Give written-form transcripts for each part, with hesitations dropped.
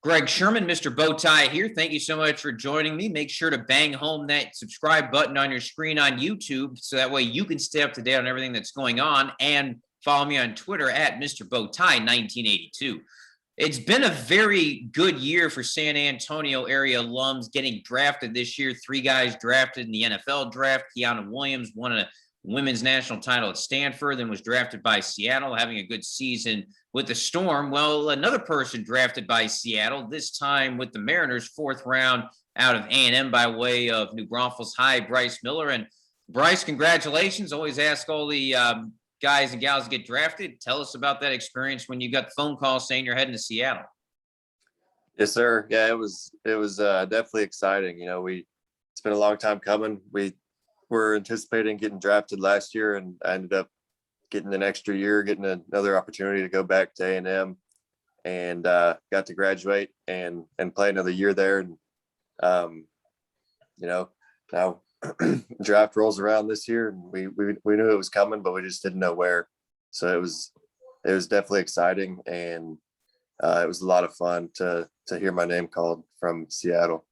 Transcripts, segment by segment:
Greg Sherman, Mr. Bowtie here. Thank you so much for joining me. Make sure to bang home that subscribe button on your screen on YouTube so that way you can stay up to date on everything that's going on, and follow me on Twitter at Mr. Bowtie 1982. It's been a very good year for San Antonio area alums getting drafted this year. 3 guys drafted in the NFL draft. Kiana Williams won a women's national title at Stanford and was drafted by Seattle, having a good season with the Storm. Well, another person drafted by Seattle, this time with the Mariners, 4th round out of A&M by way of New Braunfels High, Bryce Miller. And Bryce, congratulations. Always ask all the guys and gals to get drafted. Tell us about that experience when you got the phone call saying you're heading to Seattle. Yes, sir. Yeah, it was definitely exciting. It's been a long time coming. We were anticipating getting drafted last year, and I ended up getting an extra year, getting another opportunity to go back to A&M, and got to graduate and play another year there. And now draft rolls around this year, and we knew it was coming, but we just didn't know where. So it was definitely exciting, and it was a lot of fun to hear my name called from Seattle.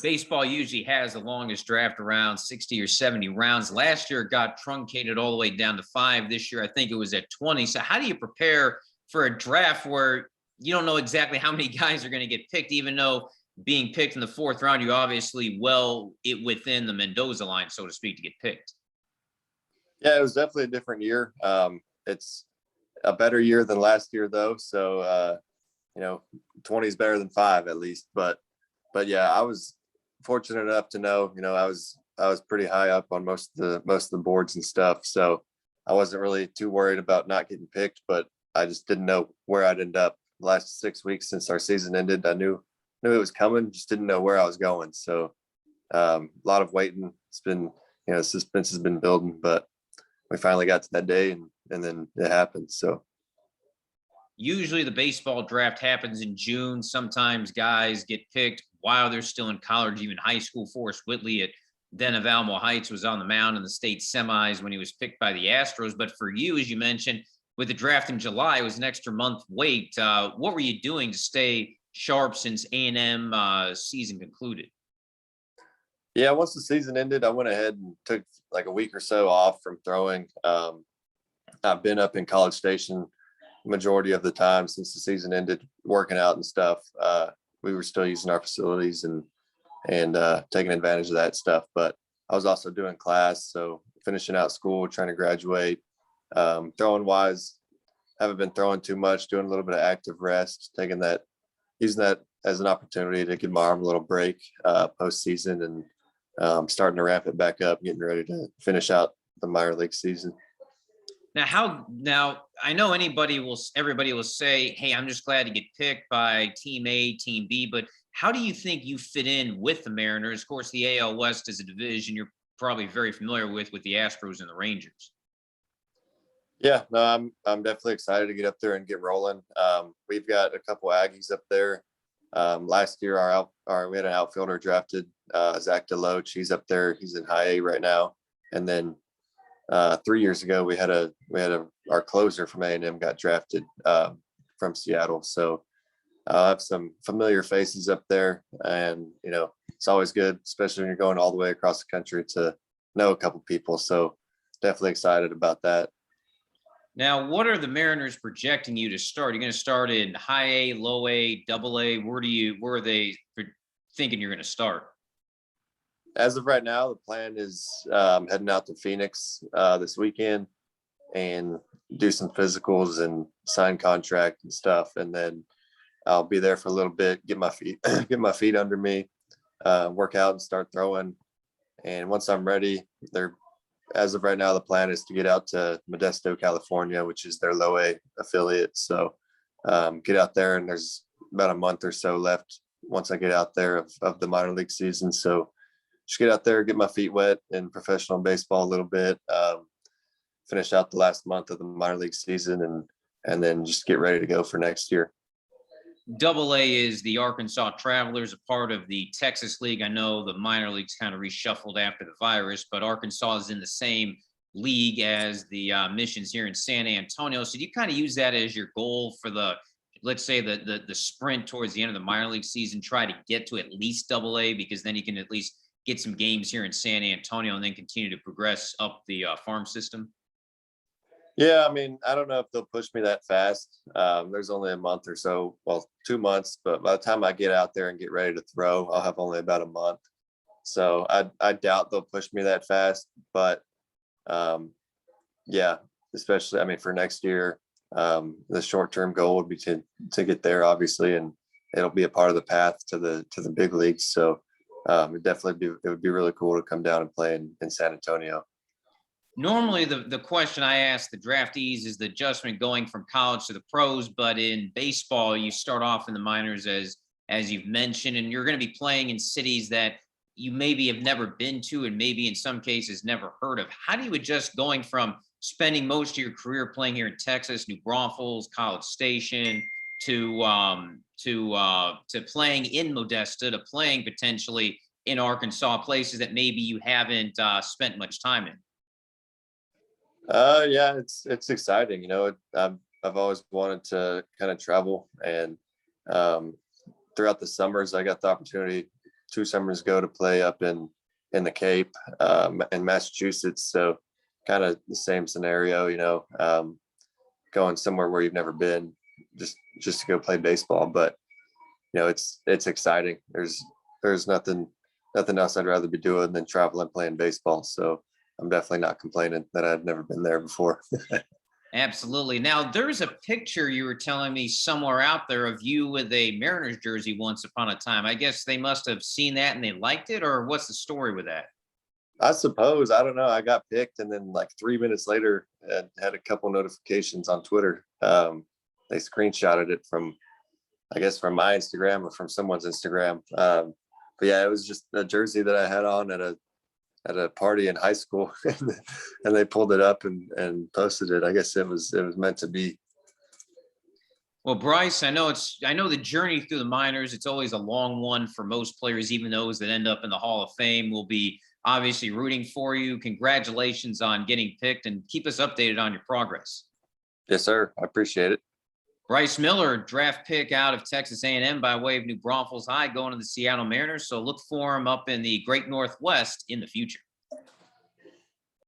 Baseball usually has the longest draft around 60 or 70 rounds. Last year it got truncated all the way down to 5. This year I think it was at 20. So how do you prepare for a draft where you don't know exactly how many guys are going to get picked, even though being picked in the 4th round, you're obviously within the Mendoza line, so to speak, to get picked? Yeah, it was definitely a different year. It's a better year than last year, though. So, 20 is better than 5 at least. But yeah, I was fortunate enough to know, I was pretty high up on most of the boards and stuff. So I wasn't really too worried about not getting picked, but I just didn't know where I'd end up. The last 6 weeks since our season ended, I knew it was coming, just didn't know where I was going. So a lot of waiting. It's been, suspense has been building, but we finally got to that day, and then it happened. So usually the baseball draft happens in June. Sometimes guys get picked while they're still in college, even high school. Forrest Whitley at Den of Alamo Heights was on the mound in the state semis when he was picked by the Astros. But for you, as you mentioned, with the draft in July, it was an extra month wait. What were you doing to stay sharp since A&M season concluded? Yeah, once the season ended, I went ahead and took like a week or so off from throwing. I've been up in College Station majority of the time since the season ended, working out and stuff. We were still using our facilities and taking advantage of that stuff. But I was also doing class, so finishing out school, trying to graduate. Throwing wise, haven't been throwing too much, doing a little bit of active rest, using that as an opportunity to give my arm a little break postseason, and starting to ramp it back up, getting ready to finish out the minor league season. Now I know everybody will say, hey, I'm just glad to get picked by team A, team B, but how do you think you fit in with the Mariners? Of course, the AL West is a division you're probably very familiar with the Astros and the Rangers. Yeah, no, I'm definitely excited to get up there and get rolling. We've got a couple Aggies up there. Last year, we had an outfielder drafted, Zach DeLoach. He's up there. He's in high A right now. And then 3 years ago, we had our closer from A&M got drafted from Seattle. So I'll have some familiar faces up there, and it's always good, especially when you're going all the way across the country, to know a couple people. So definitely excited about that. Now, what are the Mariners projecting you to start? Are you going to start in high A, low A, double A? Where are they thinking you're going to start? As of right now, the plan is heading out to Phoenix this weekend and do some physicals and sign contract and stuff. And then I'll be there for a little bit, get my feet under me, work out and start throwing. And once I'm ready, as of right now, the plan is to get out to Modesto, California, which is their low A affiliate. So get out there, and there's about a month or so left once I get out there of the minor league season. So just get out there, get my feet wet in professional baseball a little bit, finish out the last month of the minor league season, and then just get ready to go for next year. Double A is the Arkansas Travelers, a part of the Texas League. I know the minor leagues kind of reshuffled after the virus, but Arkansas is in the same league as the Missions here in San Antonio. So do you kind of use that as your goal for the let's say the sprint towards the end of the minor league season, try to get to at least AA, because then you can at least get some games here in San Antonio and then continue to progress up the farm system? Yeah, I mean, I don't know if they'll push me that fast. There's only a month or so, well, 2 months, but by the time I get out there and get ready to throw, I'll have only about a month. So I doubt they'll push me that fast, but yeah, especially, I mean, for next year, the short-term goal would be to get there, obviously, and it'll be a part of the path to the big leagues. So it would be really cool to come down and play in San Antonio. Normally, the question I ask the draftees is the adjustment going from college to the pros, but in baseball, you start off in the minors as you've mentioned, and you're going to be playing in cities that you maybe have never been to, and maybe in some cases never heard of. How do you adjust going from spending most of your career playing here in Texas, New Braunfels, College Station, to playing in Modesta, to playing potentially in Arkansas, places that maybe you haven't spent much time in? Yeah, it's exciting. You know, I've always wanted to kind of travel, and throughout the summers, I got the opportunity 2 summers ago to play up in the Cape, in Massachusetts. So kind of the same scenario, you know, going somewhere where you've never been, just to go play baseball. But you know, it's exciting. There's nothing else I'd rather be doing than traveling playing baseball. So I'm definitely not complaining that I've never been there before. Absolutely. Now, there's a picture you were telling me somewhere out there of you with a Mariners jersey once upon a time. I guess they must have seen that and they liked it, or what's the story with that? I suppose, I don't know. I got picked, and then like 3 minutes later, I had a couple notifications on Twitter. They screenshotted it from, I guess, from my Instagram or from someone's Instagram. But yeah, it was just a jersey that I had on at a party in high school, and they pulled it up and posted it. I guess it was meant to be. Well, Bryce, I know the journey through the minors, it's always a long one for most players, even those that end up in the Hall of Fame. Will be obviously rooting for you. Congratulations on getting picked, and keep us updated on your progress. Yes, sir. I appreciate it. Bryce Miller, draft pick out of Texas A&M by way of New Braunfels High, going to the Seattle Mariners. So look for him up in the Great Northwest in the future.